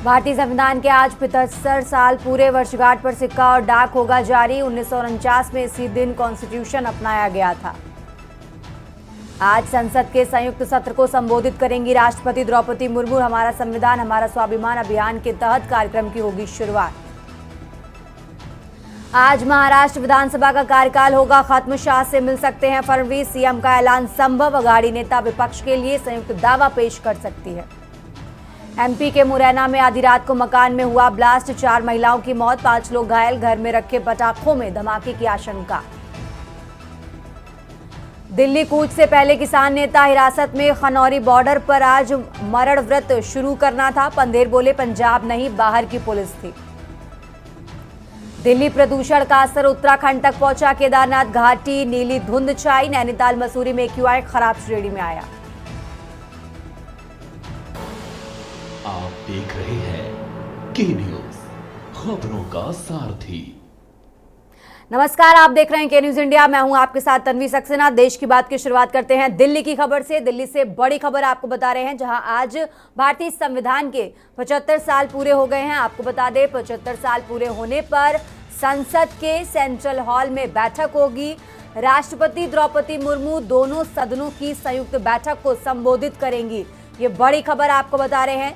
भारतीय संविधान के आज 75 साल पूरे वर्षगांठ पर सिक्का और डाक होगा जारी। 1949 में इसी दिन कॉन्स्टिट्यूशन अपनाया गया था। आज संसद के संयुक्त सत्र को संबोधित करेंगी राष्ट्रपति द्रौपदी मुर्मू। हमारा संविधान हमारा स्वाभिमान अभियान के तहत कार्यक्रम की होगी शुरुआत। आज महाराष्ट्र विधानसभा का कार्यकाल होगा खत्म। शाह से मिल सकते हैं फडणवीस। सीएम का ऐलान संभव। अघाड़ी नेता विपक्ष के लिए संयुक्त दावा पेश कर सकती है। एमपी के मुरैना में आधी रात को मकान में हुआ ब्लास्ट। 4 महिलाओं की मौत, 5 लोग घायल। घर में रखे पटाखों में धमाके की आशंका। दिल्ली कूच से पहले किसान नेता हिरासत में। खनौरी बॉर्डर पर आज मरण व्रत शुरू करना था। पंधेर बोले पंजाब नहीं बाहर की पुलिस थी। दिल्ली प्रदूषण का असर उत्तराखंड तक पहुंचा। केदारनाथ घाटी नीली धुंध छाई। नैनीताल मसूरी में AQI खराब श्रेणी में आया। आप देख रहे हैं के न्यूज, खबरों का सारथी। नमस्कार, आप देख रहे हैं के न्यूज इंडिया। मैं हूं आपके साथ तन्वी सक्सेना। देश की बात की शुरुआत करते हैं दिल्ली की खबर से। दिल्ली से बड़ी खबर आपको बता रहे हैं, जहां आज भारतीय संविधान के 75 साल पूरे हो गए हैं। आपको बता दें 75 साल पूरे होने पर संसद के सेंट्रल हॉल में बैठक होगी। राष्ट्रपति द्रौपदी मुर्मू दोनों सदनों की संयुक्त बैठक को संबोधित करेंगी। ये बड़ी खबर आपको बता रहे हैं।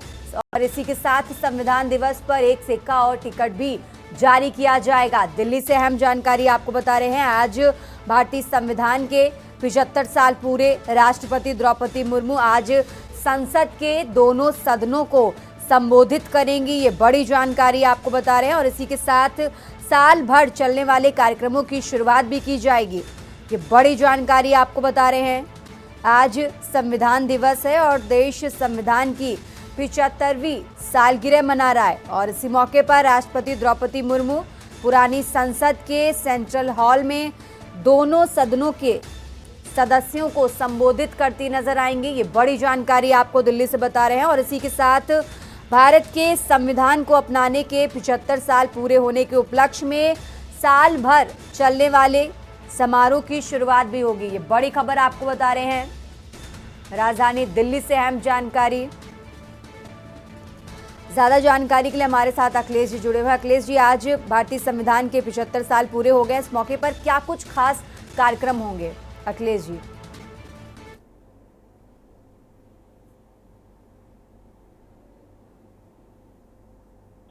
और इसी के साथ संविधान दिवस पर एक सिक्का और टिकट भी जारी किया जाएगा। दिल्ली से अहम जानकारी आपको बता रहे हैं। आज भारतीय संविधान के 75 साल पूरे। राष्ट्रपति द्रौपदी मुर्मू आज संसद के दोनों सदनों को संबोधित करेंगी। ये बड़ी जानकारी आपको बता रहे हैं। और इसी के साथ साल भर चलने वाले कार्यक्रमों की शुरुआत भी की जाएगी। ये बड़ी जानकारी आपको बता रहे हैं। आज संविधान दिवस है और देश संविधान की 75वीं सालगिरह मना रहा है। और इसी मौके पर राष्ट्रपति द्रौपदी मुर्मू पुरानी संसद के सेंट्रल हॉल में दोनों सदनों के सदस्यों को संबोधित करती नजर आएंगी। ये बड़ी जानकारी आपको दिल्ली से बता रहे हैं। और इसी के साथ भारत के संविधान को अपनाने के 75 साल पूरे होने के उपलक्ष्य में साल भर चलने वाले समारोह की शुरुआत भी होगी। ये बड़ी खबर आपको बता रहे हैं। राजधानी दिल्ली से अहम जानकारी। ज्यादा जानकारी के लिए हमारे साथ अखिलेश जी जुड़े हुए हैं। अखिलेश जी, आज भारतीय संविधान के 75 साल पूरे हो गए। इस मौके पर क्या कुछ खास कार्यक्रम होंगे? अखिलेश जी।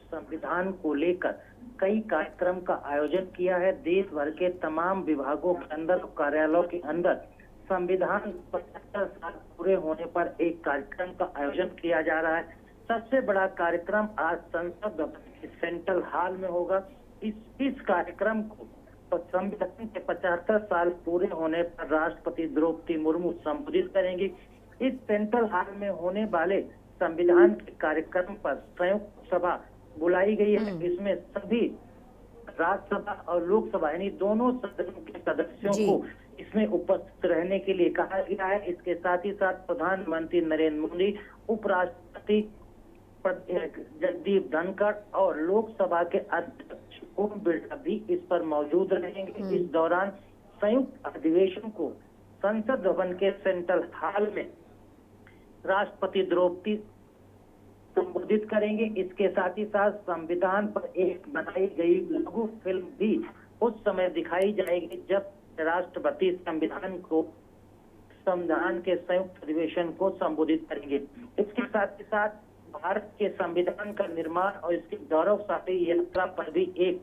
संविधान को लेकर कई कार्यक्रम का आयोजन किया है। देश भर के तमाम विभागों के अंदर, कार्यालयों के अंदर संविधान 75 साल पूरे होने पर एक कार्यक्रम का आयोजन किया जा रहा है। सबसे बड़ा कार्यक्रम आज संसद के सेंट्रल हॉल में होगा। इस कार्यक्रम को संविधान के 75 साल पूरे होने पर राष्ट्रपति द्रौपदी मुर्मू संबोधित करेंगी। इस सेंट्रल हॉल में होने वाले संविधान के कार्यक्रम पर संयुक्त सभा बुलाई गई है। इसमें सभी राज्यसभा और लोकसभा यानी दोनों सदनों के सदस्यों को इसमें उपस्थित रहने के लिए कहा गया है। इसके साथ ही साथ प्रधानमंत्री नरेंद्र मोदी, उपराष्ट्रपति जगदीप धनखड़ और लोकसभा के अध्यक्ष ओम बिरला भी इस पर मौजूद रहेंगे। इस दौरान संयुक्त अधिवेशन को संसद भवन के सेंट्रल हॉल में राष्ट्रपति द्रौपदी संबोधित करेंगे। इसके साथ ही साथ संविधान पर एक बनाई गई लघु फिल्म भी उस समय दिखाई जाएगी जब राष्ट्रपति संविधान के संयुक्त अधिवेशन को संबोधित करेंगे। इसके साथ ही साथ भारत के संविधान का निर्माण और इसकी गौरवशाली यात्रा पर भी एक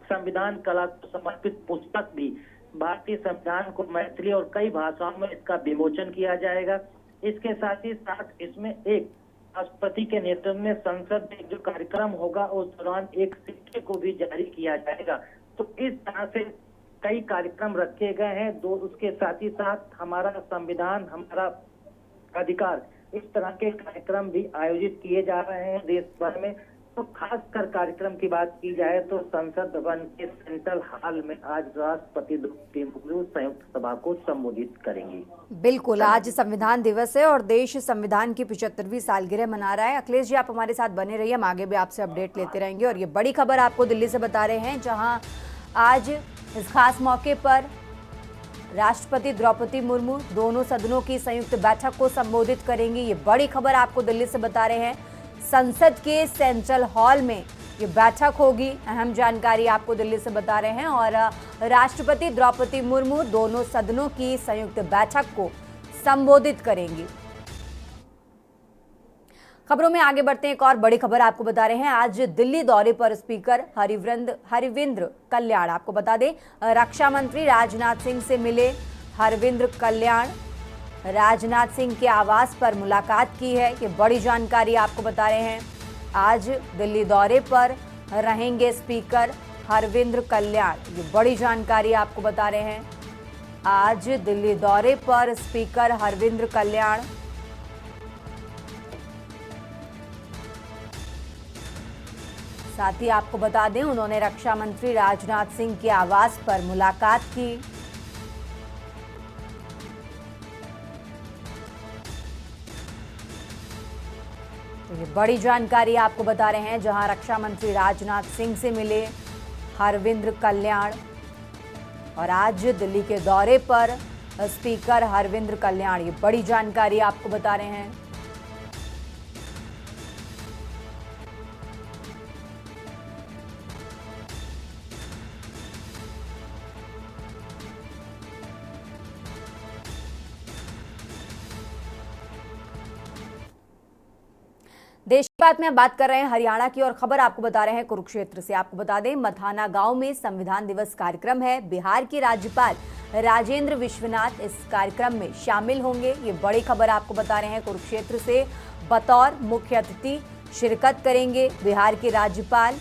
संविधान कला को समर्पित पुस्तक भी भारतीय संविधान को मैथिली और कई भाषाओं में इसका विमोचन किया जाएगा। इसके साथ ही साथ इसमें एक राष्ट्रपति के नेतृत्व में संसद में जो कार्यक्रम होगा उस दौरान एक सिक्के को भी जारी किया जाएगा। तो इस तरह से कई कार्यक्रम रखे गए हैं। उसके साथ ही साथ हमारा संविधान हमारा अधिकार, इस तरह के कार्यक्रम भी आयोजित किए जा रहे हैं देश भर में। तो खासकर कार्यक्रम की बात की जाए तो संसद भवन के सेंट्रल हॉल में आज राष्ट्रपति द्रौपदी मुर्मू संयुक्त सभा को संबोधित करेंगी। बिल्कुल, आज संविधान दिवस है और देश संविधान की 75वीं सालगिरह मना रहा है। अखिलेश जी, आप हमारे साथ बने रहिए, हम आगे भी आपसे अपडेट लेते रहेंगे। और ये बड़ी खबर आपको दिल्ली से बता रहे हैं, जहां आज इस खास मौके पर राष्ट्रपति द्रौपदी मुर्मू दोनों सदनों की संयुक्त बैठक को संबोधित करेंगी। ये बड़ी खबर आपको दिल्ली से बता रहे हैं। संसद के सेंट्रल हॉल में ये बैठक होगी। अहम जानकारी आपको दिल्ली से बता रहे हैं। और राष्ट्रपति द्रौपदी मुर्मू दोनों सदनों की संयुक्त बैठक को संबोधित करेंगी। खबरों में आगे बढ़ते हैं। एक और बड़ी खबर आपको बता रहे हैं। आज दिल्ली दौरे पर स्पीकर हरविंद्र कल्याण, आपको बता दें रक्षा मंत्री राजनाथ सिंह से मिले हरविंद्र कल्याण। राजनाथ सिंह के आवास पर मुलाकात की है, ये बड़ी जानकारी आपको बता रहे हैं। आज दिल्ली दौरे पर रहेंगे स्पीकर हरविंद्र कल्याण, ये बड़ी जानकारी आपको बता रहे हैं। आज दिल्ली दौरे पर स्पीकर हरविंद्र कल्याण। साथ ही आपको बता दें उन्होंने रक्षा मंत्री राजनाथ सिंह के आवास पर मुलाकात की। तो ये बड़ी जानकारी आपको बता रहे हैं, जहां रक्षा मंत्री राजनाथ सिंह से मिले हरविंद्र कल्याण। और आज दिल्ली के दौरे पर स्पीकर हरविंद्र कल्याण, ये बड़ी जानकारी आपको बता रहे हैं। देश की बात में बात कर रहे हैं हरियाणा की, और खबर आपको बता रहे हैं कुरुक्षेत्र से। आपको बता दें मथाना गांव में संविधान दिवस कार्यक्रम है। बिहार के राज्यपाल राजेंद्र विश्वनाथ इस कार्यक्रम में शामिल होंगे। ये बड़ी खबर आपको बता रहे हैं कुरुक्षेत्र से। बतौर मुख्य अतिथि शिरकत करेंगे बिहार के राज्यपाल।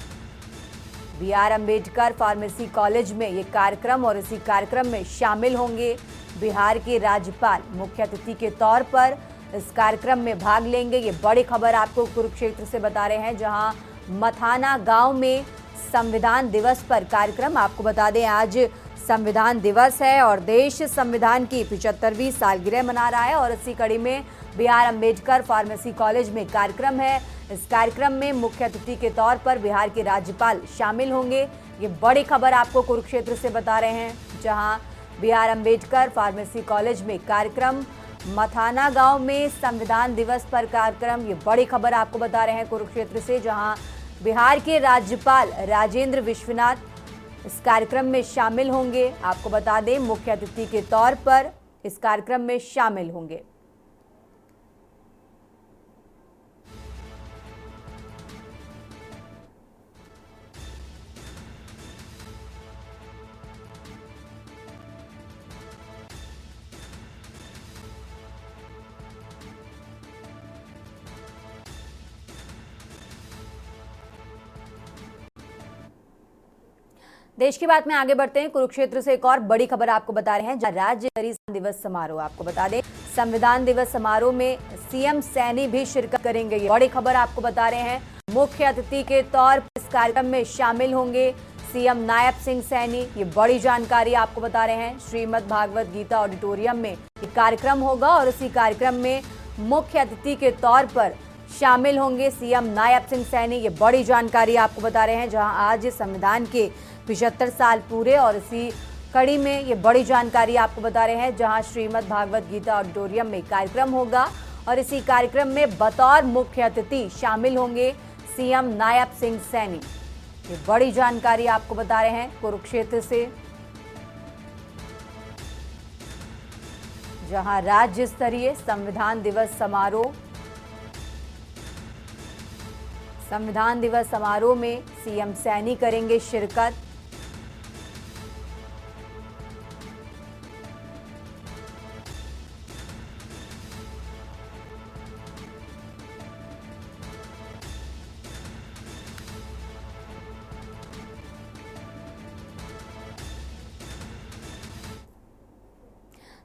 BR अम्बेडकर फार्मेसी कॉलेज में ये कार्यक्रम, और इसी कार्यक्रम में शामिल होंगे बिहार के राज्यपाल। मुख्य अतिथि के तौर पर इस कार्यक्रम में भाग लेंगे। ये बड़ी खबर आपको कुरुक्षेत्र से बता रहे हैं, जहां मथाना गांव में संविधान दिवस पर कार्यक्रम। आपको बता दें आज संविधान दिवस है और देश संविधान की 75वीं सालगिरह मना रहा है, और इसी कड़ी में BR अम्बेडकर फार्मेसी कॉलेज में कार्यक्रम है। इस कार्यक्रम में मुख्य अतिथि के तौर पर बिहार के राज्यपाल शामिल होंगे। ये बड़ी खबर आपको कुरुक्षेत्र से बता रहे हैं, जहां BR अम्बेडकर फार्मेसी कॉलेज में कार्यक्रम। मथाना गांव में संविधान दिवस पर कार्यक्रम, ये बड़ी खबर आपको बता रहे हैं कुरुक्षेत्र से, जहां बिहार के राज्यपाल राजेंद्र विश्वनाथ इस कार्यक्रम में शामिल होंगे। आपको बता दें मुख्य अतिथि के तौर पर इस कार्यक्रम में शामिल होंगे। देश की बात में आगे बढ़ते हैं। कुरुक्षेत्र से एक और बड़ी खबर आपको बता रहे हैं, जहां राज्य स्तरीय दिवस समारोह। आपको बता दें संविधान दिवस समारोह में CM सैनी भी शिरकत करेंगे। ये बड़ी खबर आपको बता रहे हैं। मुख्य अतिथि के तौर पर इस कार्यक्रम में शामिल होंगे CM नायब सिंह सैनी। ये बड़ी जानकारी आपको बता रहे हैं। श्रीमद् भागवत गीता ऑडिटोरियम में ये कार्यक्रम होगा, और इसी कार्यक्रम में मुख्य अतिथि के तौर पर शामिल होंगे CM नायब सिंह सैनी। ये बड़ी जानकारी आपको बता रहे हैं, जहां आज संविधान के 75 साल पूरे, और इसी कड़ी में ये बड़ी जानकारी आपको बता रहे हैं, जहां श्रीमद् भागवत गीता ऑडिटोरियम में कार्यक्रम होगा, और इसी कार्यक्रम में बतौर मुख्य अतिथि शामिल होंगे CM नायब सिंह सैनी। ये बड़ी जानकारी आपको बता रहे हैं कुरुक्षेत्र से, जहां राज्य स्तरीय संविधान दिवस समारोह। संविधान दिवस समारोह में CM सैनी करेंगे शिरकत।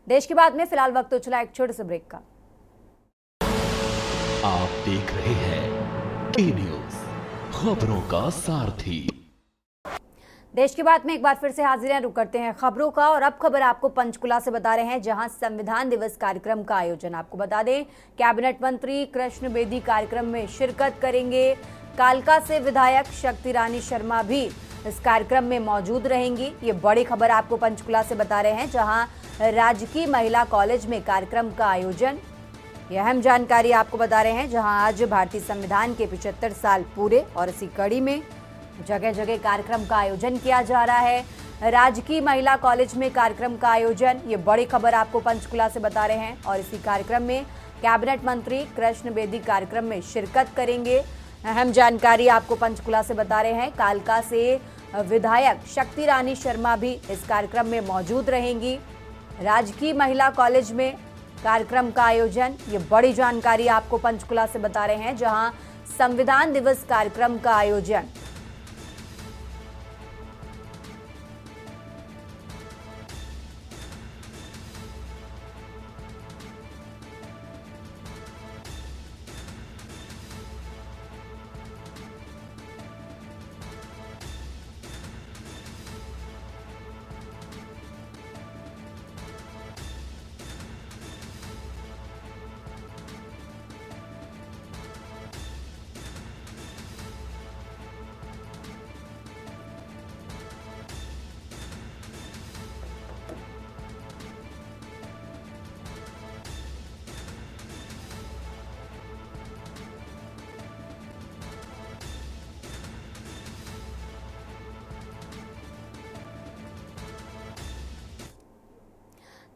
देश की बात में फिलहाल वक्त तो चला एक छोटे से ब्रेक का। आप देख रहे हैं के न्यूज, खबरों का सारथी। देश की बात में एक बार फिर से हाजिर हैं। रुक करते हैं खबरों का, और अब खबर आपको पंचकुला से बता रहे हैं, जहां संविधान दिवस कार्यक्रम का आयोजन। आपको बता दें कैबिनेट मंत्री कृष्ण बेदी कार्यक्रम में शिरकत करेंगे। कालका से विधायक शक्ति रानी शर्मा भी इस कार्यक्रम में मौजूद रहेंगी। ये बड़ी खबर आपको पंचकुला से बता रहे हैं, जहां राजकीय महिला कॉलेज में कार्यक्रम का आयोजन। ये अहम जानकारी आपको बता रहे हैं, जहां आज भारतीय संविधान के 75 साल पूरे और इसी कड़ी में जगह जगह कार्यक्रम का आयोजन किया जा रहा है। राजकीय महिला कॉलेज में कार्यक्रम का आयोजन, ये बड़ी खबर आपको पंचकुला से बता रहे हैं। और इसी कार्यक्रम में कैबिनेट मंत्री कृष्ण बेदी कार्यक्रम में शिरकत करेंगे। अहम जानकारी आपको पंचकुला से बता रहे हैं। कालका से विधायक शक्ति रानी शर्मा भी इस कार्यक्रम में मौजूद रहेंगी। राजकीय महिला कॉलेज में कार्यक्रम का आयोजन, ये बड़ी जानकारी आपको पंचकुला से बता रहे हैं, जहां संविधान दिवस कार्यक्रम का आयोजन।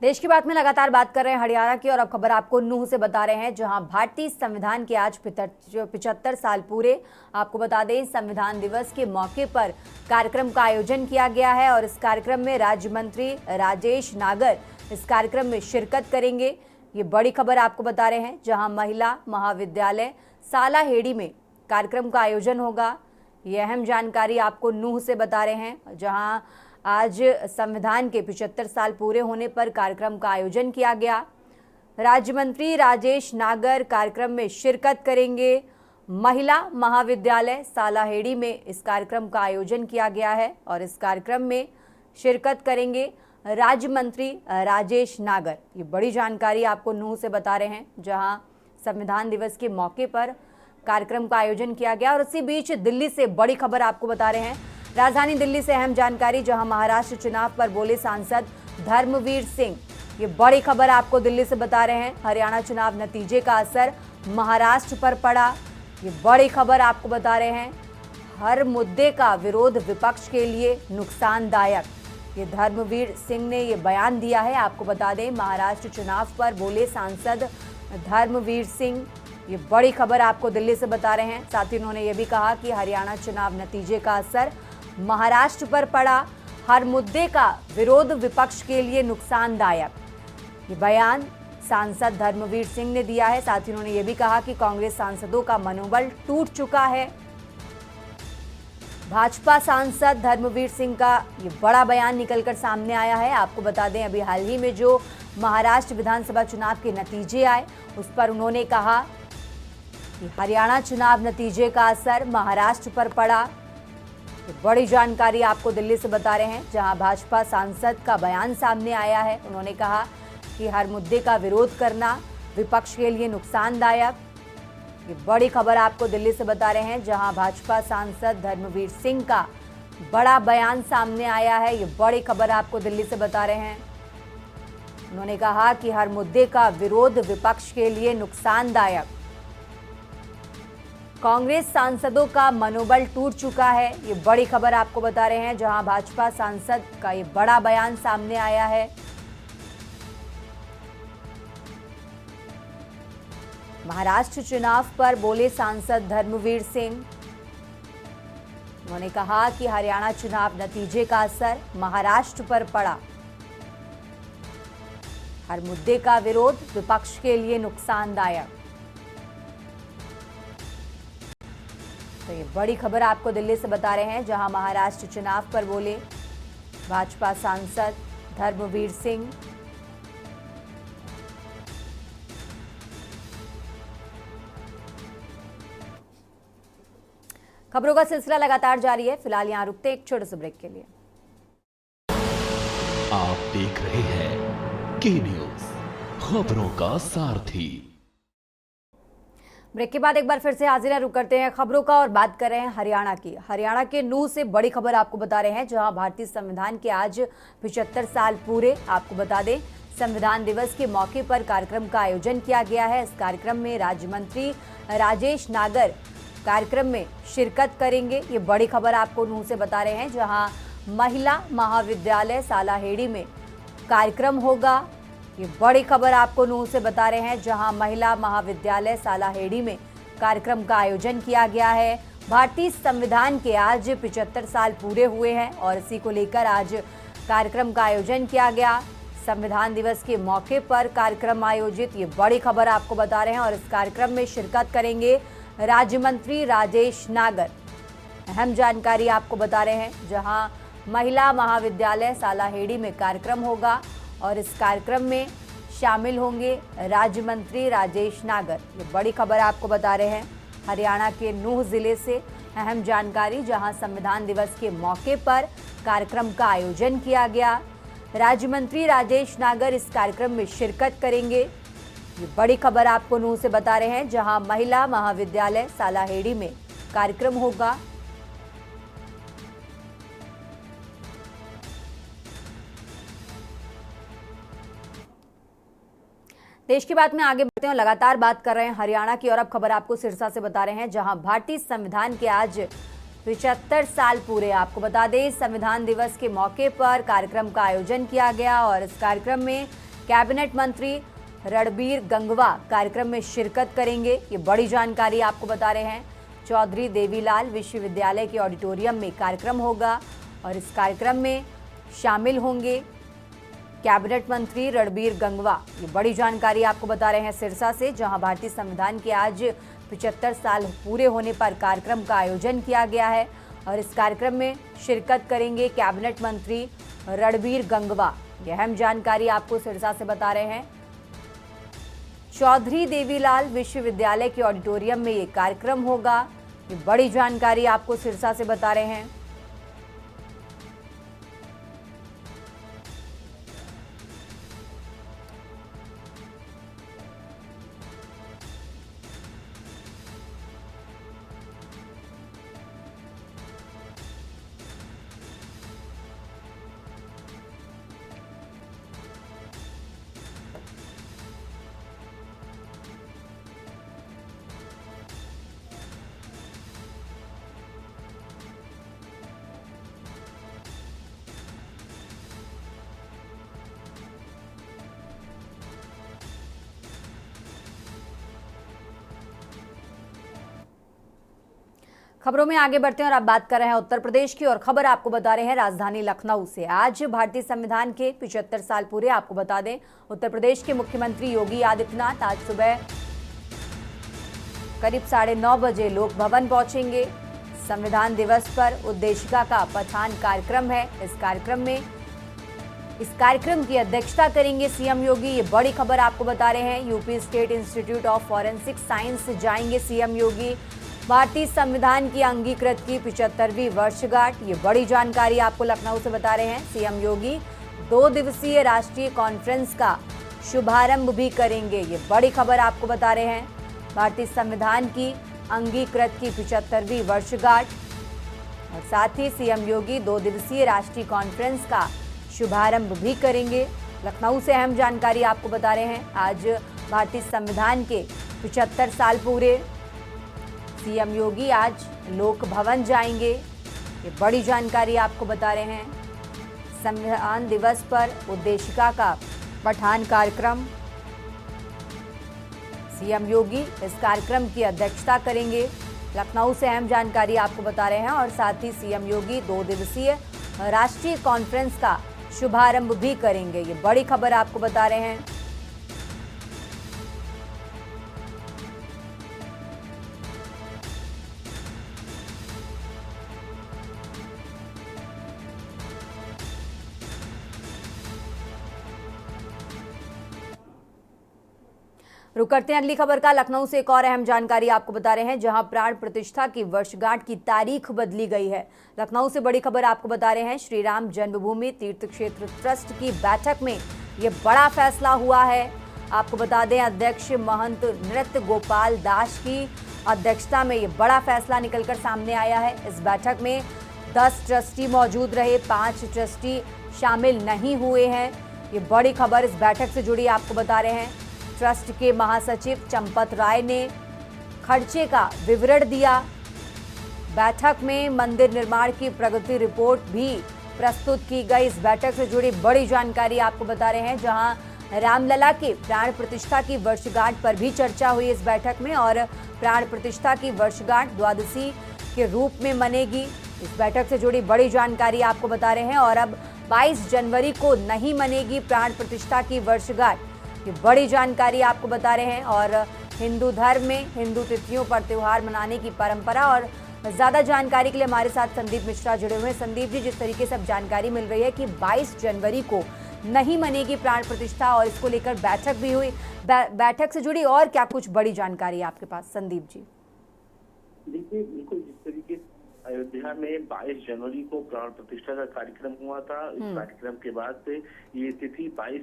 देश की बात में लगातार बात कर रहे हैं हरियाणा की, और अब खबर आपको नूंह से बता रहे हैं, जहां भारतीय संविधान के आज 75 साल पूरे। आपको बता दें, संविधान दिवस के मौके पर कार्यक्रम का आयोजन किया गया है और इस कार्यक्रम में राज्य मंत्री राजेश नागर इस कार्यक्रम में शिरकत करेंगे। ये बड़ी खबर आपको बता रहे हैं, जहां महिला महाविद्यालय सालाहेड़ी में कार्यक्रम का आयोजन होगा। ये अहम जानकारी आपको नूंह से बता रहे हैं, जहां आज संविधान के 75 साल पूरे होने पर कार्यक्रम का आयोजन किया गया। राज्य मंत्री राजेश नागर कार्यक्रम में शिरकत करेंगे। महिला महाविद्यालय सालाहेड़ी में इस कार्यक्रम का आयोजन किया गया है और इस कार्यक्रम में शिरकत करेंगे राज्य मंत्री राजेश नागर। ये बड़ी जानकारी आपको नूंह से बता रहे हैं, जहां संविधान दिवस के मौके पर कार्यक्रम का आयोजन किया गया। और इसी बीच दिल्ली से बड़ी खबर आपको बता रहे हैं, राजधानी दिल्ली से अहम जानकारी, जहां महाराष्ट्र चुनाव पर बोले सांसद धर्मवीर सिंह। ये बड़ी खबर आपको दिल्ली से बता रहे हैं, हरियाणा चुनाव नतीजे का असर महाराष्ट्र पर पड़ा। ये बड़ी खबर आपको बता रहे हैं, हर मुद्दे का विरोध विपक्ष के लिए नुकसानदायक। ये धर्मवीर सिंह ने ये बयान दिया है। आपको बता दें, महाराष्ट्र चुनाव पर बोले सांसद धर्मवीर सिंह। ये बड़ी खबर आपको दिल्ली से बता रहे हैं। साथ ही उन्होंने ये भी कहा कि हरियाणा चुनाव नतीजे का असर महाराष्ट्र पर पड़ा, हर मुद्दे का विरोध विपक्ष के लिए नुकसानदायक। ये बयान सांसद धर्मवीर सिंह ने दिया है। साथ ही उन्होंने ये भी कहा कि कांग्रेस सांसदों का मनोबल टूट चुका है। भाजपा सांसद धर्मवीर सिंह का ये बड़ा बयान निकलकर सामने आया है। आपको बता दें, अभी हाल ही में जो महाराष्ट्र विधानसभा चुनाव के नतीजे आए, उस पर उन्होंने कहा कि हरियाणा चुनाव नतीजे का असर महाराष्ट्र पर पड़ा। बड़ी जानकारी आपको दिल्ली से बता रहे हैं, जहां भाजपा सांसद का बयान सामने आया है। उन्होंने कहा कि हर मुद्दे का विरोध करना विपक्ष के लिए नुकसानदायक। ये बड़ी खबर आपको दिल्ली से बता रहे हैं, जहां भाजपा सांसद धर्मवीर सिंह का बड़ा बयान सामने आया है। ये बड़ी खबर आपको दिल्ली से बता रहे हैं। उन्होंने कहा कि हर मुद्दे का विरोध विपक्ष के लिए नुकसानदायक। कांग्रेस सांसदों का मनोबल टूट चुका है। ये बड़ी खबर आपको बता रहे हैं, जहां भाजपा सांसद का ये बड़ा बयान सामने आया है। महाराष्ट्र चुनाव पर बोले सांसद धर्मवीर सिंह। उन्होंने कहा कि हरियाणा चुनाव नतीजे का असर महाराष्ट्र पर पड़ा, हर मुद्दे का विरोध विपक्ष के लिए नुकसानदायक। तो ये बड़ी खबर आपको दिल्ली से बता रहे हैं, जहां महाराष्ट्र चुनाव पर बोले भाजपा सांसद धर्मवीर सिंह। खबरों का सिलसिला लगातार जारी है। फिलहाल यहां रुकते हैं एक छोटे से ब्रेक के लिए। आप देख रहे हैं के न्यूज, खबरों का सारथी। ब्रेक के बाद एक बार फिर से हाजिर है, रुक करते हैं खबरों का और बात कर रहे हैं हरियाणा की। हरियाणा के नूंह से बड़ी खबर आपको बता रहे हैं, जहां भारतीय संविधान के आज 75 साल पूरे। आपको बता दें, संविधान दिवस के मौके पर कार्यक्रम का आयोजन किया गया है। इस कार्यक्रम में राज्य मंत्री राजेश नागर कार्यक्रम में शिरकत करेंगे। ये बड़ी खबर आपको नूह से बता रहे हैं, जहां महिला महाविद्यालय सालाहेड़ी में कार्यक्रम होगा। ये बड़ी खबर आपको नूह से बता रहे हैं, जहां महिला महाविद्यालय सालाहेड़ी में कार्यक्रम का आयोजन किया गया है। भारतीय संविधान के आज 75 साल पूरे हुए हैं और इसी को लेकर आज कार्यक्रम का आयोजन किया गया। संविधान दिवस के मौके पर कार्यक्रम आयोजित, ये बड़ी खबर आपको बता रहे हैं। और इस कार्यक्रम में शिरकत करेंगे राज्य मंत्री राजेश नागर। अहम जानकारी आपको बता रहे हैं, जहां महिला महाविद्यालय सालाहेड़ी में कार्यक्रम होगा और इस कार्यक्रम में शामिल होंगे राज्य मंत्री राजेश नागर। ये बड़ी खबर आपको बता रहे हैं हरियाणा के नूह जिले से अहम जानकारी, जहां संविधान दिवस के मौके पर कार्यक्रम का आयोजन किया गया। राज्य मंत्री राजेश नागर इस कार्यक्रम में शिरकत करेंगे। ये बड़ी खबर आपको नूह से बता रहे हैं, जहां महिला महाविद्यालय सालाहेड़ी में कार्यक्रम होगा। देश की बात में आगे बढ़ते हैं, लगातार बात कर रहे हैं हरियाणा की और अब खबर आपको सिरसा से बता रहे हैं, जहां भारतीय संविधान के आज 75 साल पूरे। आपको बता दें, संविधान दिवस के मौके पर कार्यक्रम का आयोजन किया गया और इस कार्यक्रम में कैबिनेट मंत्री रणबीर गंगवा कार्यक्रम में शिरकत करेंगे। ये बड़ी जानकारी आपको बता रहे हैं। चौधरी देवीलाल विश्वविद्यालय के ऑडिटोरियम में कार्यक्रम होगा और इस कार्यक्रम में शामिल होंगे कैबिनेट मंत्री रणबीर गंगवा। ये बड़ी जानकारी आपको बता रहे हैं सिरसा से, जहां भारतीय संविधान के आज 75 साल पूरे होने पर कार्यक्रम का आयोजन किया गया है और इस कार्यक्रम में शिरकत करेंगे कैबिनेट मंत्री रणबीर गंगवा। ये अहम जानकारी आपको सिरसा से बता रहे हैं। चौधरी देवीलाल विश्वविद्यालय के ऑडिटोरियम में ये कार्यक्रम होगा। ये बड़ी जानकारी आपको सिरसा से बता रहे हैं। खबरों में आगे बढ़ते हैं और अब बात कर रहे हैं उत्तर प्रदेश की और खबर आपको बता रहे हैं राजधानी लखनऊ से। आज भारतीय संविधान के 75 साल पूरे। आपको बता दें, उत्तर प्रदेश के मुख्यमंत्री योगी आदित्यनाथ आज सुबह करीब 9:30 बजे लोक भवन पहुंचेंगे। संविधान दिवस पर उद्देशिका का पठान कार्यक्रम है। इस कार्यक्रम की अध्यक्षता करेंगे सीएम योगी। ये बड़ी खबर आपको बता रहे हैं। UP state institute of forensic science जाएंगे सीएम योगी। भारतीय संविधान की अंगीकृत की 75वीं वर्षगांठ, ये बड़ी जानकारी आपको लखनऊ से बता रहे हैं। सीएम योगी 2 दिवसीय राष्ट्रीय कॉन्फ्रेंस का शुभारंभ भी करेंगे। ये बड़ी खबर आपको बता रहे हैं। भारतीय संविधान की अंगीकृत की 75वीं वर्षगांठ और साथ ही सीएम योगी 2 दिवसीय राष्ट्रीय कॉन्फ्रेंस का शुभारंभ भी करेंगे। लखनऊ से अहम जानकारी आपको बता रहे हैं। आज भारतीय संविधान के 75 साल पूरे। सीएम योगी आज लोक भवन जाएंगे। ये बड़ी जानकारी आपको बता रहे हैं। संविधान दिवस पर उद्देशिका का पठान कार्यक्रम, सीएम योगी इस कार्यक्रम की अध्यक्षता करेंगे। लखनऊ से अहम जानकारी आपको बता रहे हैं और साथ ही सीएम योगी 2 दिवसीय राष्ट्रीय कॉन्फ्रेंस का शुभारंभ भी करेंगे। ये बड़ी खबर आपको बता रहे हैं। रुक करते हैं अगली खबर का। लखनऊ से एक और अहम जानकारी आपको बता रहे हैं, जहां प्राण प्रतिष्ठा की वर्षगांठ की तारीख बदली गई है। लखनऊ से बड़ी खबर आपको बता रहे हैं। श्री राम जन्मभूमि तीर्थ क्षेत्र ट्रस्ट की बैठक में ये बड़ा फैसला हुआ है। आपको बता दें, अध्यक्ष महंत नृत्य गोपाल दास की अध्यक्षता में ये बड़ा फैसला निकलकर सामने आया है। इस बैठक में 10 ट्रस्टी मौजूद रहे, 5 ट्रस्टी शामिल नहीं हुए हैं। ये बड़ी खबर इस बैठक से जुड़ी आपको बता रहे हैं। ट्रस्ट के महासचिव चंपत राय ने खर्चे का विवरण दिया। बैठक में मंदिर निर्माण की प्रगति रिपोर्ट भी प्रस्तुत की गई। इस बैठक से जुड़ी बड़ी जानकारी आपको बता रहे हैं, जहां रामलला के प्राण प्रतिष्ठा की वर्षगांठ पर भी चर्चा हुई इस बैठक में, और प्राण प्रतिष्ठा की वर्षगांठ द्वादशी के रूप में मनेगी। इस बैठक से जुड़ी बड़ी जानकारी आपको बता रहे हैं। और अब 22 जनवरी को नहीं मनेगी प्राण प्रतिष्ठा की वर्षगांठ, ये बड़ी जानकारी आपको बता रहे हैं। और हिंदू धर्म में हिंदू तिथियों पर त्यौहार मनाने की परंपरा, और ज्यादा जानकारी के लिए हमारे साथ संदीप मिश्रा जुड़े हुए हैं। संदीप जी, जिस तरीके से अब जानकारी मिल रही है कि 22 जनवरी को नहीं मनेगी प्राण प्रतिष्ठा और इसको लेकर बैठक भी हुई, बैठक से जुड़ी और क्या कुछ बड़ी जानकारी है आपके पास संदीप जी? देखिए, बिल्कुल जिस तरीके से अयोध्या में 22 जनवरी को प्राण प्रतिष्ठा का कार्यक्रम हुआ था, इस कार्यक्रम के बाद से ये तिथि 22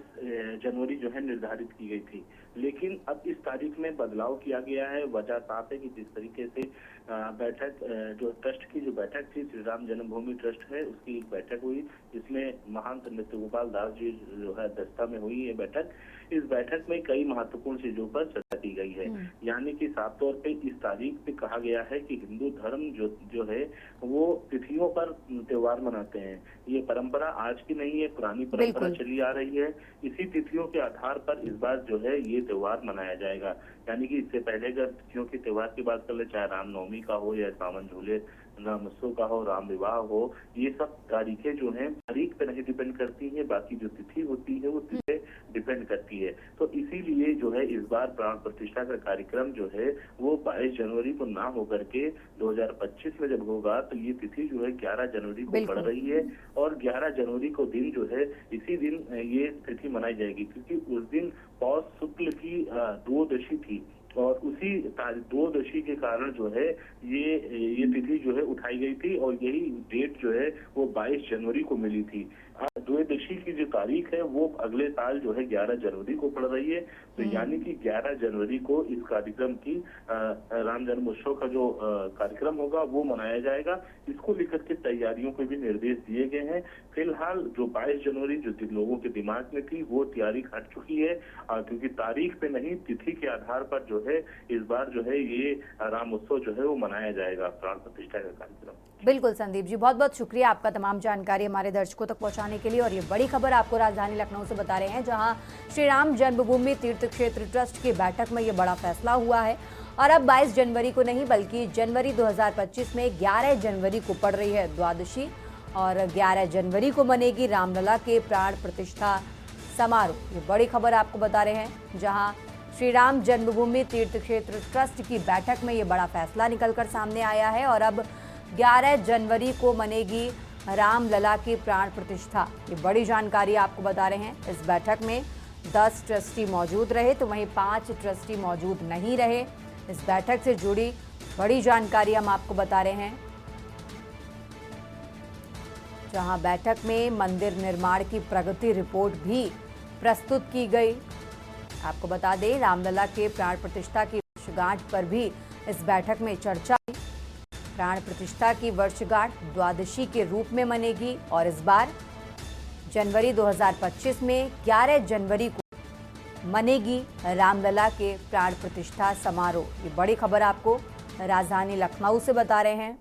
जनवरी जो है निर्धारित की गई थी, लेकिन अब इस तारीख में बदलाव किया गया है। वजह साफ है कि जिस तरीके से बैठक जो ट्रस्ट की जो बैठक थी, श्री राम जन्मभूमि ट्रस्ट है, उसकी एक बैठक हुई जिसमें महंत नृत्य गोपाल दास जी जो है अध्यक्षता में हुई है बैठक। इस बैठक में कई महत्वपूर्ण चीजों पर चर्चा की गई है, यानी कि साफ तौर पे इस तारीख पे कहा गया है कि हिंदू धर्म जो है वो तिथियों पर त्योहार मनाते हैं। ये परंपरा आज की नहीं है, पुरानी परंपरा चली आ रही है। इसी तिथियों के आधार पर इस बार जो है ये त्योहार मनाया जाएगा। यानी कि इससे पहले अगर तिथियों के त्योहार की बात कर ले, चाहे रामनवमी का हो या सावन झूले राम उत्सव का हो, राम विवाह हो, ये सब तारीखें जो हैं तारीख पे नहीं डिपेंड करती है, बाकी जो तिथि होती है वो तिथि पे डिपेंड करती है। तो इसीलिए जो है इस बार प्राण प्रतिष्ठा का कार्यक्रम जो है वो 22 जनवरी को ना होकर के 2025 में जब होगा तो ये तिथि जो है 11 जनवरी को पड़ रही है। और 11 जनवरी को दिन जो है इसी दिन ये तिथि मनाई जाएगी, क्योंकि उस दिन पौष शुक्ल की द्वादशी थी और उसी द्वादशी के कारण जो है ये तिथि जो है उठाई गई थी और यही डेट जो है वो 22 जनवरी को मिली थी। द्वादशी की जो तारीख है वो अगले साल जो है 11 जनवरी को पड़ रही है। तो यानी कि 11 जनवरी को इस कार्यक्रम की राम जन्मोत्सव का जो कार्यक्रम होगा वो मनाया जाएगा। इसको लेकर के तैयारियों के भी निर्देश दिए गए हैं। फिलहाल जो 22 जनवरी जो लोगों के दिमाग में थी वो तारीख हट चुकी है, क्योंकि तारीख पे नहीं तिथि के आधार पर जो है इस बार जो है ये राम उत्सव जो है वो मनाया जाएगा, प्राण प्रतिष्ठा का कार्यक्रम। बिल्कुल संदीप जी, बहुत बहुत शुक्रिया आपका तमाम जानकारी हमारे दर्शकों तक पहुंचाने के लिए। और ये बड़ी खबर आपको राजधानी लखनऊ से बता रहे हैं, जहां श्री राम जन्मभूमि तीर्थ क्षेत्र ट्रस्ट की बैठक में ये बड़ा फैसला हुआ है। और अब 22 जनवरी को नहीं बल्कि जनवरी 2025 में 11 जनवरी को पड़ रही है द्वादशी, और 11 जनवरी को मनेगी रामलला के प्राण प्रतिष्ठा समारोह। ये बड़ी खबर आपको बता रहे हैं, जहां श्री राम जन्मभूमि तीर्थ क्षेत्र ट्रस्ट की बैठक में ये बड़ा फैसला निकलकर सामने आया है। और अब 11 जनवरी को मनेगी रामलला की प्राण प्रतिष्ठा। ये बड़ी जानकारी आपको बता रहे हैं। इस बैठक में 10 ट्रस्टी मौजूद रहे तो वहीं 5 ट्रस्टी मौजूद नहीं रहे। इस बैठक से जुड़ी बड़ी जानकारी हम आपको बता रहे हैं, जहां बैठक में मंदिर निर्माण की प्रगति रिपोर्ट भी प्रस्तुत की गई। आपको बता दें, रामलला के प्राण प्रतिष्ठा की वर्षगांठ पर भी इस बैठक में चर्चा हुई। प्राण प्रतिष्ठा की वर्षगांठ द्वादशी के रूप में मनेगी और इस बार जनवरी 2025 में 11 जनवरी को मनेगी रामलला के प्राण प्रतिष्ठा समारोह। ये बड़ी खबर आपको राजधानी लखनऊ से बता रहे हैं।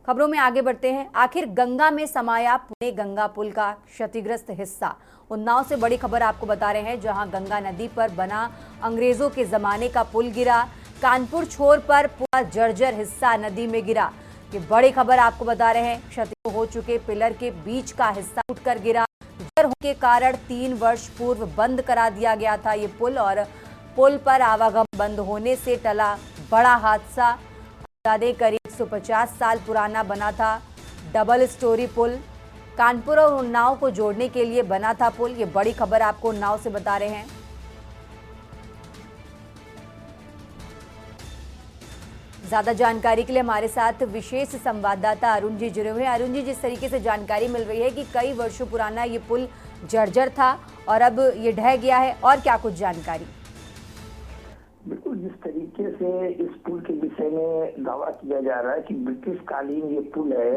खबरों में आगे बढ़ते हैं। आखिर गंगा में समाया पुणे गंगा पुल का क्षतिग्रस्त हिस्सा। उन्नाव से बड़ी खबर आपको बता रहे हैं, जहां गंगा नदी पर बना अंग्रेजों के जमाने का पुल गिरा। कानपुर छोर पर पूरा जर्जर हिस्सा नदी में गिरा। ये बड़ी खबर आपको बता रहे हैं। क्षति हो चुके पिलर के बीच का हिस्सा टूटकर गिरा। जर्जर होने के कारण 3 वर्ष पूर्व बंद करा दिया गया था ये पुल, और पुल पर आवागमन बंद होने से टला बड़ा हादसा। करीब 150 साल पुराना बना था डबल स्टोरी पुल। कानपुर और उन्नाव को जोड़ने के लिए बना था पुल। ये बड़ी खबर आपको उन्नाव से बता रहे हैं। ज्यादा जानकारी के लिए हमारे साथ विशेष संवाददाता अरुण जी जुड़े हुए हैं। अरुण जी, जिस तरीके से जानकारी मिल रही है कि कई वर्षों पुराना ये पुल जर्जर था और अब ये ढह गया है, और क्या कुछ जानकारी? बिल्कुल, जिस तरीके से से इस पुल के विषय में दावा किया जा रहा है कि ब्रिटिश कालीन ये पुल है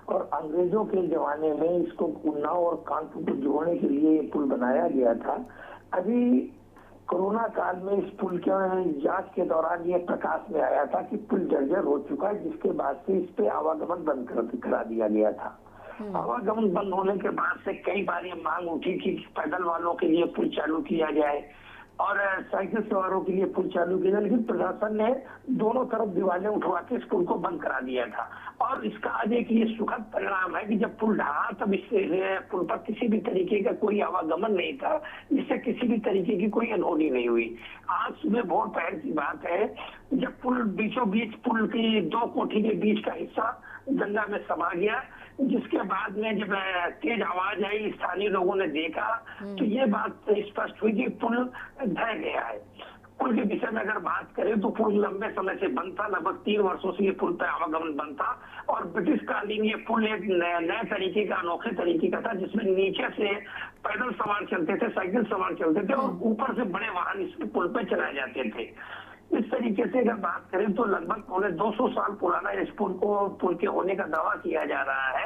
और अंग्रेजों के जमाने में इसको उन्नाव और कानपुर को जोड़ने के लिए ये पुल बनाया गया था। अभी कोरोना काल में इस पुल के जांच के दौरान ये प्रकाश में आया था कि पुल जर्जर हो चुका है, जिसके बाद से इस पे आवागमन बंद करा दिया गया था। आवागमन बंद होने के बाद से कई बार ये मांग उठी कि पैदल वालों के लिए पुल चालू किया जाए और साइकिल सवारों के लिए पुल चालू किया, लेकिन प्रशासन ने दोनों तरफ दीवारें उठवा के इस पुल को बंद करा दिया था। और इसका आज एक ये सुखद परिणाम है कि जब पुल ढहा तब इस पुल पर किसी भी तरीके का कोई आवागमन नहीं था, जिससे किसी भी तरीके की कोई अनहोनी नहीं हुई। आज सुबह भोर पहर की बात है जब पुल बीचों बीच पुल की दो कोठी के बीच का हिस्सा गंगा में समा गया, जिसके बाद में जब तेज आवाज आई, स्थानीय लोगों ने देखा तो ये बात स्पष्ट हुई कि पुल ढह गया है। पुल के विषय में अगर बात करें तो पुल लंबे समय से बंद था, लगभग 3 वर्षों से ये पुल पर आवागमन बंद था और ब्रिटिश कालीन ये पुल एक नए तरीके का, अनोखे तरीके का था, जिसमें नीचे से पैदल सवार चलते थे, साइकिल सवार चलते थे और ऊपर से बड़े वाहन इस पुल पर चलाए जाते थे। इस तरीके से अगर बात करें तो लगभग पौने 200 साल पुराना इस पुल के होने का दावा किया जा रहा है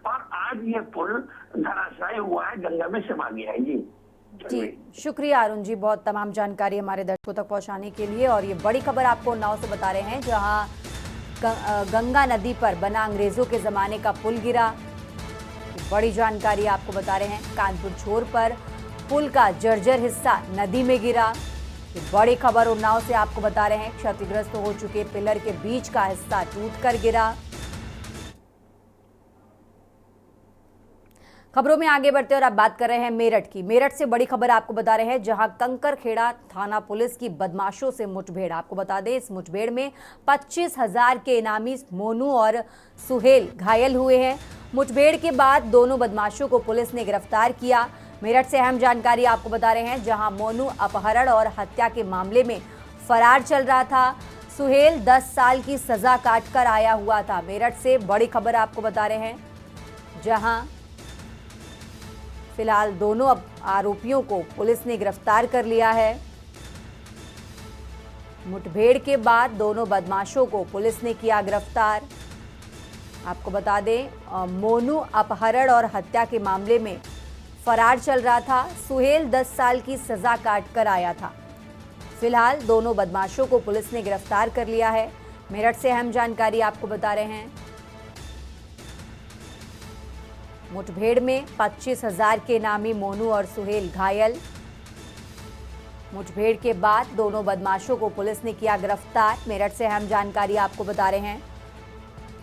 और आज ये पुल धराशायी हुआ है, गंगा में समा गया है। जी शुक्रिया अरुण जी, बहुत तमाम जानकारी हमारे दर्शकों तक पहुंचाने के लिए। और ये बड़ी खबर आपको उन्नाव से बता रहे हैं, जहां गंगा नदी पर बना अंग्रेजों के जमाने का पुल गिरा। बड़ी जानकारी आपको बता रहे हैं, कानपुर छोर पर पुल का जर्जर हिस्सा नदी में गिरा। बड़ी खबर उन्नाव से आपको बता रहे हैं, क्षतिग्रस्त हो चुके पिलर के बीच का हिस्सा टूटकर गिरा। खबरों में आगे बढ़ते और अब बात कर रहे हैं मेरठ की। मेरठ से बड़ी खबर आपको बता रहे हैं, जहां कंकरखेड़ा थाना पुलिस की बदमाशों से मुठभेड़। आपको बता दें, इस मुठभेड़ में 25,000 के इनामी मोनू और सुहेल घायल हुए हैं। मुठभेड़ के बाद दोनों बदमाशों को पुलिस ने गिरफ्तार किया। मेरठ से अहम जानकारी आपको बता रहे हैं, जहां मोनू अपहरण और हत्या के मामले में फरार चल रहा था। सुहेल 10 साल की सजा काटकर आया हुआ था। मेरठ से बड़ी खबर आपको बता रहे हैं, जहां फिलहाल दोनों आरोपियों को पुलिस ने गिरफ्तार कर लिया है। मुठभेड़ के बाद दोनों बदमाशों को पुलिस ने किया गिरफ्तार। आपको बता दें, मोनू अपहरण और हत्या के मामले में फरार चल रहा था। सुहेल 10 साल की सजा काटकर आया था। फिलहाल दोनों बदमाशों को पुलिस ने गिरफ्तार कर लिया है। मेरठ से अहम जानकारी आपको बता रहे हैं, मुठभेड़ में 25,000 के नामी मोनू और सुहेल घायल। मुठभेड़ के बाद दोनों बदमाशों को पुलिस ने किया गिरफ्तार। मेरठ से अहम जानकारी आपको बता रहे हैं,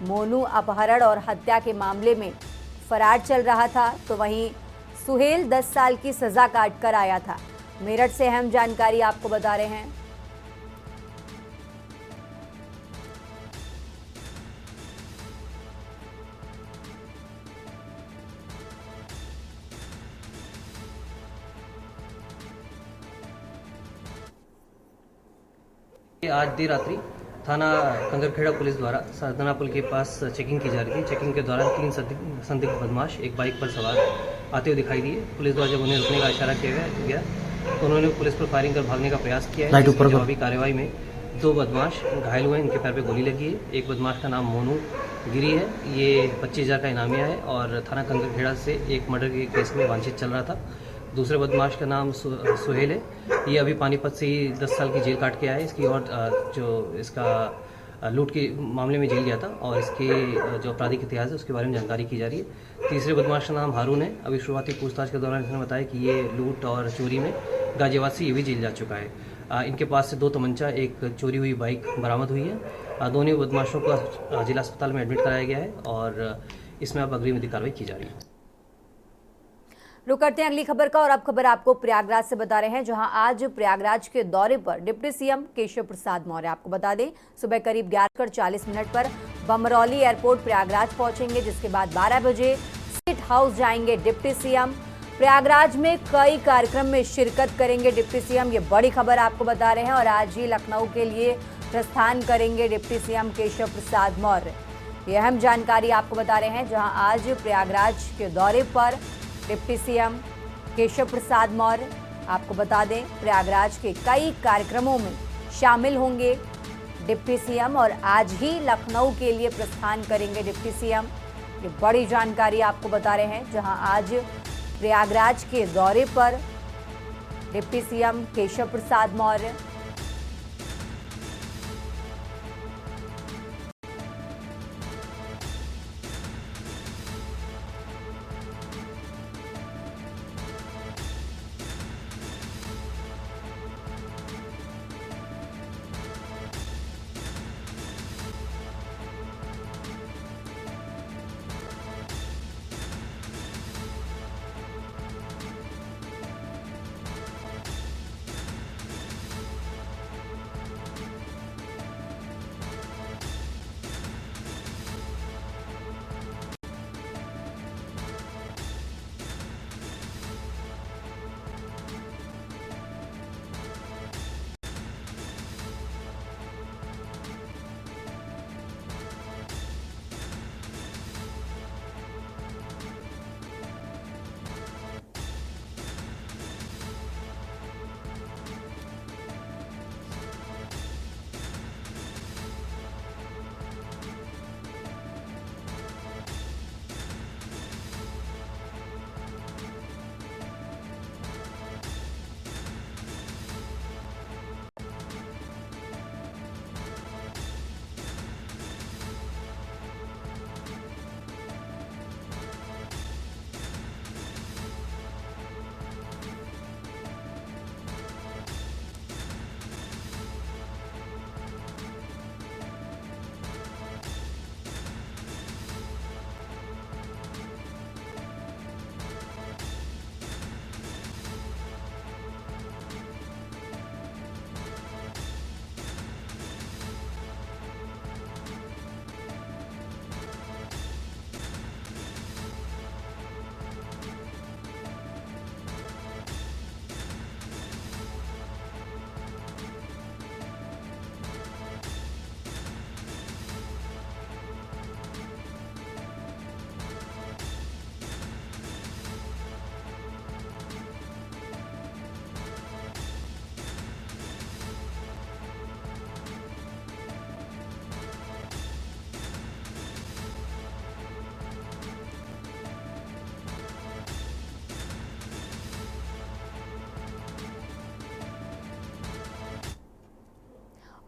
मोनू अपहरण और हत्या के मामले में फरार चल रहा था, तो वहीं सुहेल 10 साल की सजा काटकर आया था। मेरठ से अहम जानकारी आपको बता रहे हैं। आज देर रात्रि थाना कंकरखेड़ा पुलिस द्वारा सरदना पुल के पास चेकिंग की जा रही थी। चेकिंग के दौरान 3 संदिग्ध बदमाश एक बाइक पर सवार आते हुए दिखाई दिए। पुलिस द्वारा जब उन्हें रुकने का इशारा किया गया तो उन्होंने पुलिस पर फायरिंग कर भागने का प्रयास किया है। जवाबी कार्रवाई में 2 बदमाश घायल हुए हैं, इनके पैर पे गोली लगी है। एक बदमाश का नाम मोनू गिरी है, ये 25,000 का इनामिया है और थाना कंकरखेड़ा से एक मर्डर के केस में वांछित चल रहा था। दूसरे बदमाश का नाम सुहेल है, ये अभी पानीपत से ही 10 साल की जेल काट के आया है। इसकी और जो इसका लूट के मामले में जेल गया था और इसके जो आपराधिक इतिहास है उसके बारे में जानकारी की जा रही है। तीसरे बदमाश का नाम हारून है। अभी शुरुआती पूछताछ के दौरान इसने बताया कि ये लूट और चोरी में गाजियाबाद से ये भी जेल जा चुका है। इनके पास से 2 तमंचा, एक चोरी हुई बाइक बरामद हुई है। दोनों बदमाशों को जिला अस्पताल में एडमिट कराया गया है और इसमें अब अग्रिम विधिक कार्रवाई की जा रही है। रुक करते हैं अगली खबर का और अब खबर आपको प्रयागराज से बता रहे हैं, जहां आज प्रयागराज के दौरे पर डिप्टी सीएम केशव प्रसाद मौर्य। आपको बता दें, सुबह करीब 11:40 पर बमरौली एयरपोर्ट प्रयागराज पहुंचेंगे, जिसके बाद 12 बजे स्टेट हाउस जाएंगे डिप्टी सीएम। प्रयागराज में कई कार्यक्रम में शिरकत करेंगे डिप्टी सीएम, ये बड़ी खबर आपको बता रहे हैं। और आज ही लखनऊ के लिए प्रस्थान करेंगे डिप्टी सीएम केशव प्रसाद मौर्य। ये अहम जानकारी आपको बता रहे हैं, जहां आज प्रयागराज के दौरे पर डिप्टी सीएम केशव प्रसाद मौर्य। आपको बता दें, प्रयागराज के कई कार्यक्रमों में शामिल होंगे। डिप्टी सीएम और आज ही लखनऊ के लिए प्रस्थान करेंगे डिप्टी सीएम। ये बड़ी जानकारी आपको बता रहे हैं, जहां आज प्रयागराज के दौरे पर डिप्टी सीएम केशव प्रसाद मौर्य।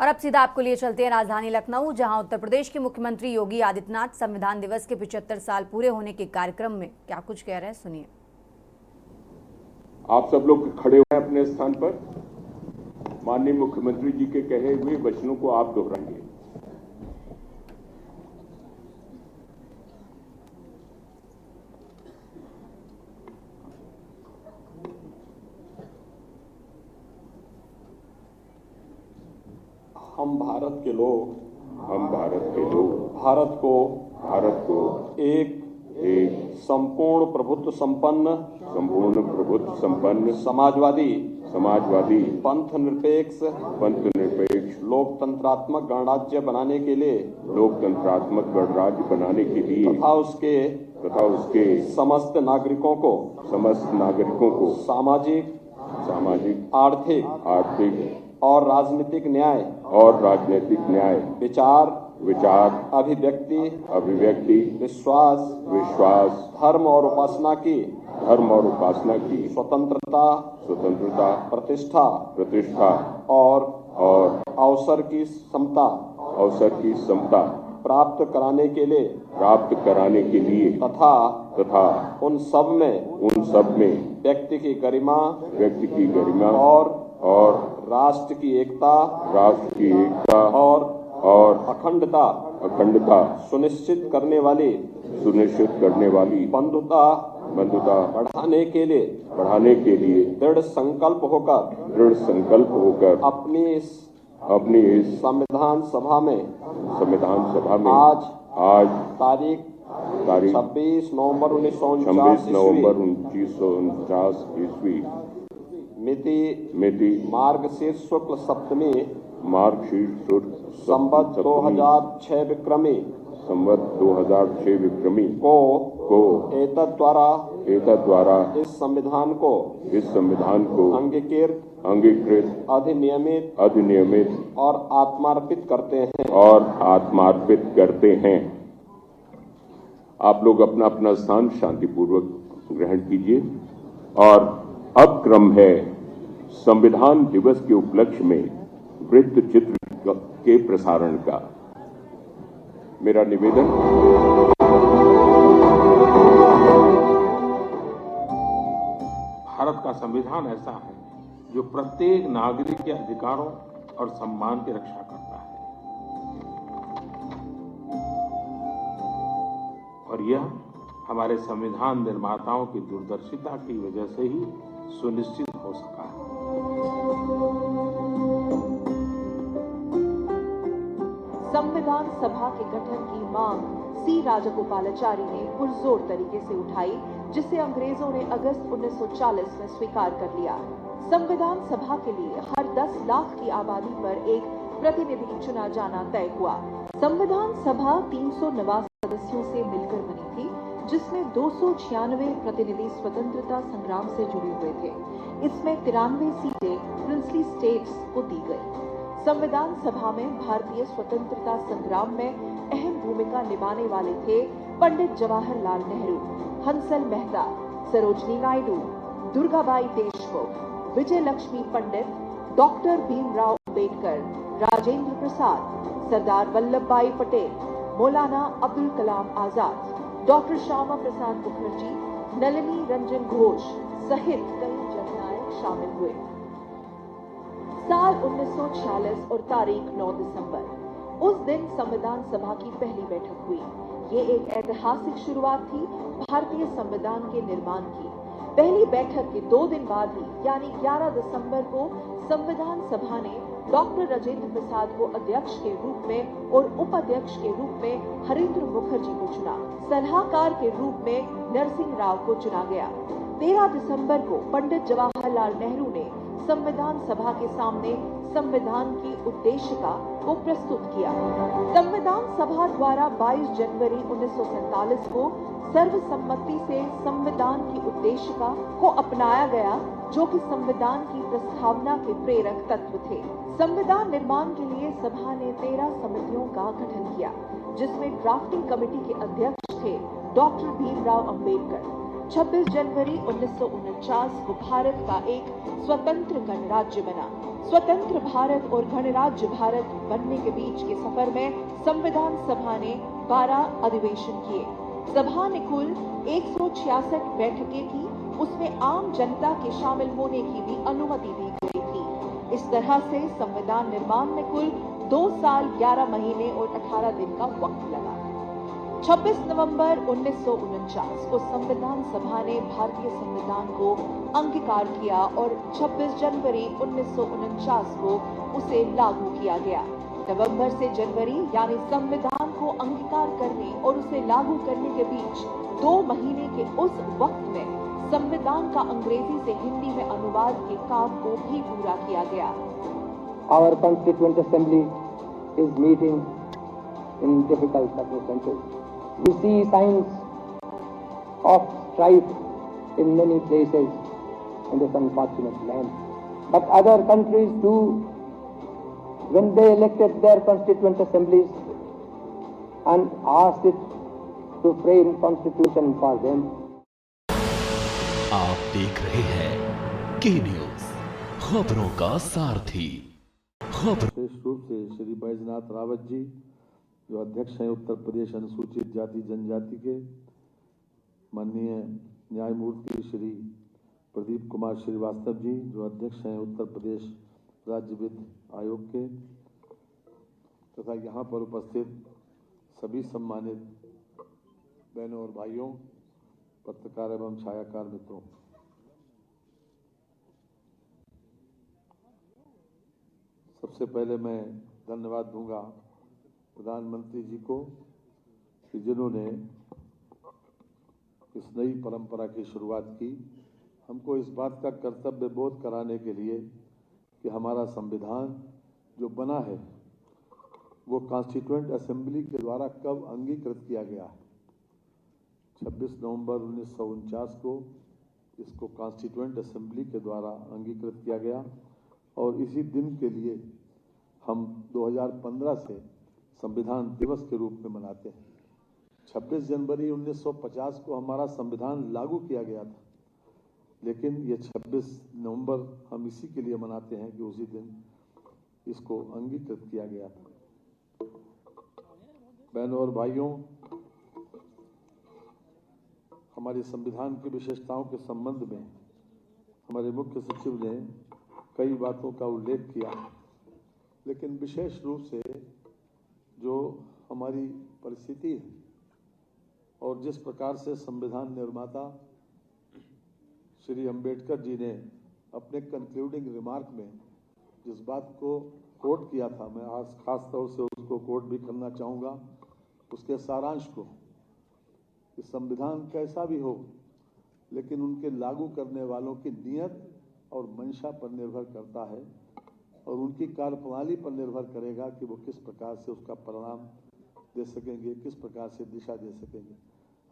और अब सीधा आपको लिए चलते हैं राजधानी लखनऊ, जहां उत्तर प्रदेश के मुख्यमंत्री योगी आदित्यनाथ संविधान दिवस के 75 साल पूरे होने के कार्यक्रम में क्या कुछ कह रहे हैं, सुनिए। आप सब लोग खड़े हुए हैं अपने स्थान पर। माननीय मुख्यमंत्री जी के कहे हुए वचनों को आप दोहराएंगे। हम भारत के लोग भारत को एक संपूर्ण प्रभुत्व संपन्न समाजवादी पंथ निरपेक्ष लोकतंत्रात्मक गणराज्य बनाने के लिए तथा उसके समस्त नागरिकों को सामाजिक आर्थिक और राजनीतिक न्याय विचार अभिव्यक्ति विश्वास धर्म और उपासना की स्वतंत्रता प्रतिष्ठा और अवसर की समता प्राप्त कराने के लिए तथा उन सब में व्यक्ति की गरिमा और राष्ट्र की एकता और अखंडता सुनिश्चित करने वाली बंधुता बढ़ाने के लिए दृढ़ संकल्प होकर अपनी इस संविधान सभा में आज तारीख 26 नवंबर 1949 ईस्वी मिति मार्गशीर्ष शुक्ल सप्तमी संवत 2006 विक्रमी को एतद् द्वारा एतद्द्वारा इस संविधान को अंगीकृत अधिनियमित और आत्मार्पित करते हैं। आप लोग अपना अपना स्थान शांतिपूर्वक ग्रहण कीजिए। और अब क्रम है संविधान दिवस के उपलक्ष्य में वृत्त चित्र के प्रसारण का। मेरा निवेदन भारत का संविधान ऐसा है जो प्रत्येक नागरिक के अधिकारों और सम्मान की रक्षा करता है और यह हमारे संविधान निर्माताओं की दूरदर्शिता की वजह से ही सुनिश्चित हो सका है। संविधान सभा के गठन की मांग सी राजगोपालाचारी ने पुरजोर तरीके से उठाई, जिसे अंग्रेजों ने अगस्त 1940 में स्वीकार कर लिया। संविधान सभा के लिए हर 10 लाख की आबादी पर एक प्रतिनिधि चुना जाना तय हुआ। संविधान सभा 389 सदस्यों से मिलकर बनी थी, जिसमें 296 प्रतिनिधि स्वतंत्रता संग्राम से जुड़े हुए थे। इसमें 93 सीटें प्रिंसली स्टेट्स को दी गई। संविधान सभा में भारतीय स्वतंत्रता संग्राम में अहम भूमिका निभाने वाले थे पंडित जवाहरलाल नेहरू, हंसल मेहता, सरोजनी नायडू, दुर्गाबाई देशमुख, विजय लक्ष्मी पंडित, डॉक्टर भीमराव अंबेडकर, राजेंद्र प्रसाद, सरदार वल्लभ भाई पटेल, मौलाना अब्दुल कलाम आजाद, डॉक्टर श्यामा प्रसाद मुखर्जी, नलिनी रंजन घोष सहित कई जननायक शामिल हुए। साल 1946 और तारीख 9 दिसंबर, उस दिन संविधान सभा की पहली बैठक हुई। ये एक ऐतिहासिक शुरुआत थी भारतीय संविधान के निर्माण की। पहली बैठक के 2 दिन बाद ही यानी 11 दिसंबर को संविधान सभा ने डॉक्टर राजेंद्र प्रसाद को अध्यक्ष के रूप में और उपाध्यक्ष के रूप में हरेंद्र मुखर्जी को चुना। सलाहकार के रूप में नरसिंह राव को चुना गया। 13 दिसंबर को पंडित जवाहरलाल नेहरू ने संविधान सभा के सामने संविधान की उद्देशिका को प्रस्तुत किया। संविधान सभा द्वारा 22 जनवरी 1947 को सर्वसम्मति से संविधान की उद्देशिका को अपनाया गया, जो कि संविधान की प्रस्तावना के प्रेरक तत्व थे। संविधान निर्माण के लिए सभा ने 13 समितियों का गठन किया, जिसमें ड्राफ्टिंग कमेटी के अध्यक्ष थे डॉक्टर भीमराव अंबेडकर। 26 जनवरी 1949 को भारत का एक स्वतंत्र गणराज्य बना। स्वतंत्र भारत और गणराज्य भारत बनने के बीच के सफर में संविधान सभा ने 12 अधिवेशन किए। सभा ने कुल 166 बैठकें की। उसमें आम जनता के शामिल होने की भी अनुमति दी गई थी। इस तरह से संविधान निर्माण में कुल 2 साल 11 महीने और 18 दिन का वक्त लगा। 26 नवंबर 1949 को संविधान सभा ने भारतीय संविधान को अंगीकार किया और 26 जनवरी 1949 को उसे लागू किया गया। नवंबर से जनवरी यानी संविधान को अंगीकार करने और उसे लागू करने के बीच 2 महीने के उस वक्त में संविधान का अंग्रेजी से हिंदी में अनुवाद के काम को भी पूरा किया गया। Our Constituent Assembly is meeting in difficult circumstances. We see signs of strife in many places in this unfortunate land. But other countries too, when they elected their constituent assemblies and asked it to frame constitution for them. आप देख रहे हैं के news, खबरों का सारथी। विशेष रूप से श्री बैजनाथ रावत जी, जो अध्यक्ष हैं उत्तर प्रदेश अनुसूचित जाति जनजाति के, माननीय न्यायमूर्ति श्री प्रदीप कुमार श्रीवास्तव जी, जो अध्यक्ष हैं उत्तर प्रदेश राज्य वित्त आयोग के, तथा यहाँ पर उपस्थित सभी सम्मानित बहनों और भाइयों, पत्रकार एवं छायाकार मित्रों, सबसे पहले मैं धन्यवाद दूंगा प्रधानमंत्री जी को कि जिन्होंने इस नई परंपरा की शुरुआत की। हमको इस बात का कर्तव्य बोध कराने के लिए कि हमारा संविधान जो बना है वो कॉन्स्टिट्यूएंट असेंबली के द्वारा कब अंगीकृत किया गया है। 26 नवंबर 1949 को इसको कॉन्स्टिट्यूएंट असेंबली के द्वारा अंगीकृत किया गया और इसी दिन के लिए हम 2015 से संविधान दिवस के रूप में मनाते हैं। 26 जनवरी 1950 को हमारा संविधान लागू किया गया था, लेकिन ये 26 नवंबर हम इसी के लिए मनाते हैं कि उसी दिन इसको अंगीकृत किया गया था। बहनों और भाइयों, हमारे संविधान की विशेषताओं के संबंध में हमारे मुख्य सचिव ने कई बातों का उल्लेख किया, लेकिन विशेष रूप से जो हमारी परिस्थिति है और जिस प्रकार से संविधान निर्माता श्री अंबेडकर जी ने अपने कंक्लूडिंग रिमार्क में जिस बात को कोट किया था, मैं आज खास तौर से उसको कोट भी करना चाहूँगा, उसके सारांश को, कि संविधान कैसा भी हो लेकिन उनके लागू करने वालों की नीयत और मंशा पर निर्भर करता है और उनकी कार्यप्रणाली पर निर्भर करेगा कि वो किस प्रकार से उसका परिणाम दे सकेंगे, किस प्रकार से दिशा दे सकेंगे।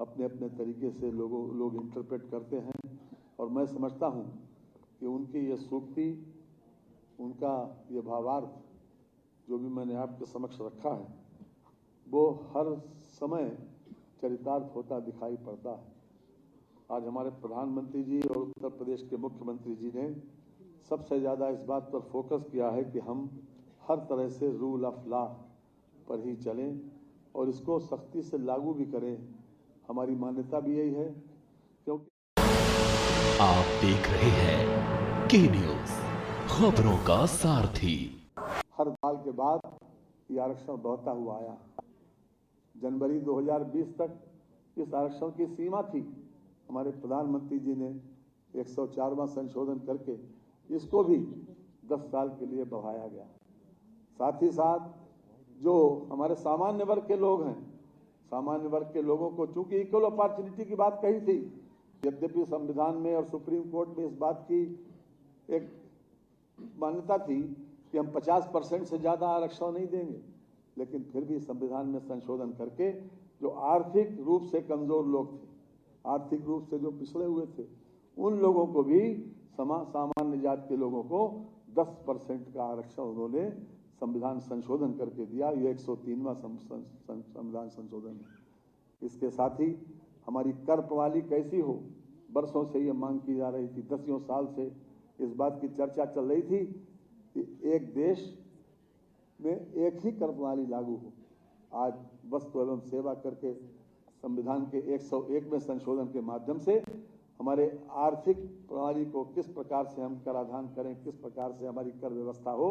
अपने अपने तरीके से लोग इंटरप्रेट करते हैं और मैं समझता हूँ कि उनकी ये सूक्ति, उनका ये भावार्थ जो भी मैंने आपके समक्ष रखा है, वो हर समय चरितार्थ होता दिखाई पड़ता है। आज हमारे प्रधानमंत्री जी और उत्तर प्रदेश के मुख्यमंत्री जी ने सबसे ज़्यादा इस बात पर फोकस किया है कि हम हर तरह से रूल ऑफ लॉ पर ही चलें और इसको सख्ती से लागू भी करें। हमारी मान्यता भी यही है, क्योंकि आप देख रहे हैं के न्यूज़, खबरों का सारथी। हर साल के बाद ये आरक्षण बढ़ता हुआ आया। जनवरी 2020 तक इस आरक्षण की सीमा थी। हमारे प्रधानमंत्री जी ने 104वां संशोधन करके इसको भी 10 साल के लिए बढ़ाया गया। साथ ही साथ जो हमारे सामान्य वर्ग के लोग हैं, सामान्य वर्ग के लोगों को चूंकि इक्वल अपॉर्चुनिटी की बात कही थी, यद्यपि संविधान में और सुप्रीम कोर्ट में इस बात की एक मान्यता थी कि हम 50% से ज़्यादा आरक्षण नहीं देंगे, लेकिन फिर भी संविधान में संशोधन करके जो आर्थिक रूप से कमजोर लोग थे, आर्थिक रूप से जो पिछड़े हुए थे, उन लोगों को भी सामान्य जाति के लोगों को 10% का आरक्षण उन्होंने संविधान संशोधन करके दिया। ये 103वां संविधान संशोधन है। इसके साथ ही हमारी कर प्रणाली कैसी हो, वर्षों से ये मांग की जा रही थी, 10 साल से इस बात की चर्चा चल रही थी कि एक देश में एक ही कर प्रणाली लागू हो। आज वस्तु एवं सेवा करके संविधान के 101वें संशोधन के माध्यम से हमारे आर्थिक प्रणाली को किस प्रकार से हम कराधान करें, किस प्रकार से हमारी कर व्यवस्था हो।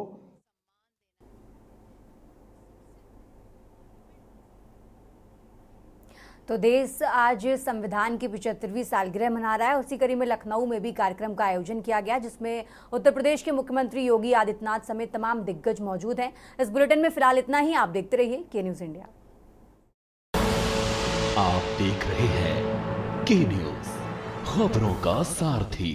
तो देश आज संविधान की 75वीं सालगिरह मना रहा है। उसी कड़ी में लखनऊ में भी कार्यक्रम का आयोजन किया गया, जिसमें उत्तर प्रदेश के मुख्यमंत्री योगी आदित्यनाथ समेत तमाम दिग्गज मौजूद हैं। इस बुलेटिन में फिलहाल इतना ही। आप देखते रहिए के न्यूज़ इंडिया। आप देख रहे हैं के न्यूज़, खबरों का सारथी।